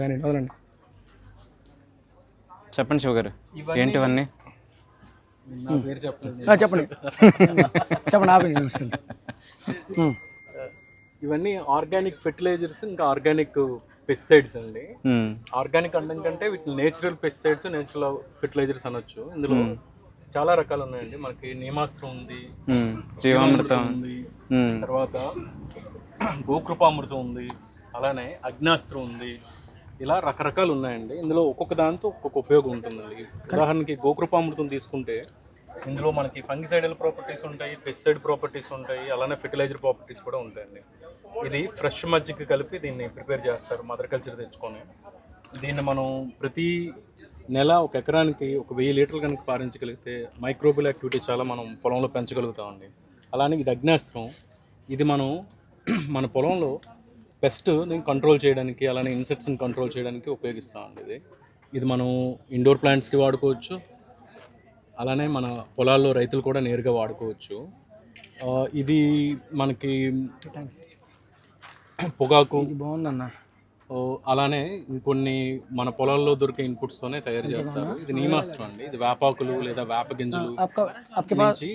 వదలండి. చెప్పండి శివ గారు, ఏంటి ఇవన్నీ? చెప్పండి చెప్పండి ఆపండి. ఇవన్నీ ఆర్గానిక్ ఫెర్టిలైజర్స్, ఇంకా ఆర్గానిక్ పెస్టిసైడ్స్ అండి. ఆర్గానిక్ అనడం కంటే వీటిని నేచురల్ పెస్టిసైడ్స్, నేచురల్ ఫెర్టిలైజర్స్ అనొచ్చు. ఇందులో చాలా రకాలు ఉన్నాయండి. మనకి నీమాస్త్రం ఉంది, జీవామృతం ఉంది, తర్వాత గోకృపామృతం ఉంది, అలానే అగ్నాస్త్రం ఉంది. ఇలా రకరకాలు ఉన్నాయండి. ఇందులో ఒక్కొక్క దాంతో ఒక్కొక్క ఉపయోగం ఉంటుందండి. ఉదాహరణకి గోకృపామృతం తీసుకుంటే ఇందులో మనకి ఫంగిసైడల్ ప్రాపర్టీస్ ఉంటాయి, పెస్టిసైడ్ ప్రాపర్టీస్ ఉంటాయి, అలానే ఫెర్టిలైజర్ ప్రాపర్టీస్ కూడా ఉంటాయండి. ఇది ఫ్రెష్ మజ్జిగ కలిపి దీన్ని ప్రిపేర్ చేస్తారు మదర్ కల్చర్ తెచ్చుకొని. దీన్ని మనం ప్రతి నెల ఒక ఎకరానికి 1000 లీటర్లు కనుక పారించగలిగితే మైక్రోబియల్ యాక్టివిటీ చాలా మనం పొలంలో పెంచగలుగుతామండి. అలానే ఇది అగ్నాస్త్రం. ఇది మనం మన పొలంలో పెస్ట్ని కంట్రోల్ చేయడానికి, అలానే ఇన్సెక్ట్స్ని కంట్రోల్ చేయడానికి ఉపయోగిస్తామండి. ఇది మనం ఇండోర్ ప్లాంట్స్కి వాడుకోవచ్చు, అలానే మన పొలాల్లో రైతులు కూడా నేరుగా వాడుకోవచ్చు. ఇది మనకి పొగాకు, బాగుందన్న, అలానే ఇంకొన్ని మన పొలాల్లో దొరికే ఇన్పుట్స్తోనే తయారు చేస్తారు. ఇది నీమాస్త్రం అండి. ఇది వేపాకులు లేదా వేప గింజలు నుంచి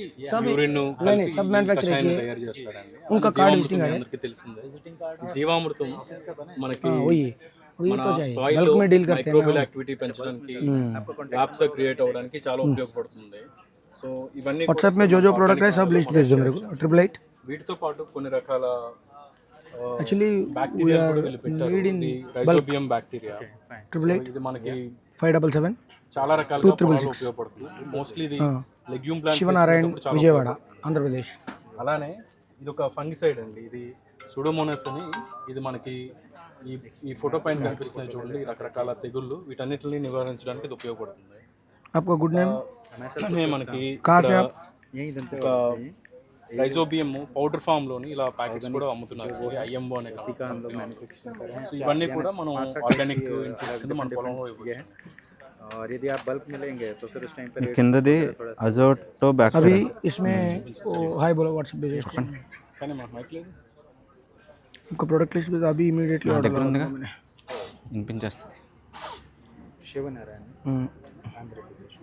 యూరిన్ తయారు చేస్తారండి. అందరికీ తెలిసిందే. జీవామృతం మనకి సాయిల్ మైక్రోబియల్ యాక్టివిటీ పెంచడానికి, ల్యాబ్స్ క్రియేట్ అవ్వడానికి చాలా ఉపయోగపడుతుంది. సో ఇవన్నీ వాట్సాప్ में जो प्रोडक्ट है सब लिस्ट भेज दो मेरे को 888. వీటితో పాటు కొన్ని రకాల Actually we are needing rhizobium bacteria. 888 ఇది మనకి 577 చాలా రకాలుగా ఉపయోగపడుతుంది. మోస్ట్లీ ఇది లెగ్యూమ్ ప్లాంట్స్, శివనారాయణ, విజయవాడ, ఆంధ్రప్రదేశ్. అలానే ఇది ఒక ఫంగిసైడ్ అండి. ఇది సూడోమోనాస్ అని. ఇది మనకి ఈ ఫోటో పైన కనిపిస్తున్నాయి చూడండి, రకరకాల తెగుళ్ళు, వీటన్నిటిని నివారించడానికి ఇది ఉపయోగపడుతుంది. आपका गुड नेम? మనకి कहाँ से आप? రైజోబియం పౌడర్ ఫామ్ లోని ఇలా ప్యాకెట్స్ కూడా అమ్ముతున్నారు, ఐఎంఓ అనే. ఇవన్నీ కూడా మనం ఆర్గానిక్ ఇన్పుట్స్ మన పొలంలో ఇవ్వచ్చు. और यदि आप बल्क में लेंगे तो फिर उस टाइम पर కిందది అజోటో अभी इसमें हाय बोलो व्हाट्सएप भेजो. కానీ మాకు మైక్ లేదు. आपका प्रोडक्ट लिस्ट भेजो अभी इमीडिएटली ऑर्डर ఉందిగా, मैंने. వినిపించేస్తుంది. शिवनारायण हम्म. आंध्र प्रदेश.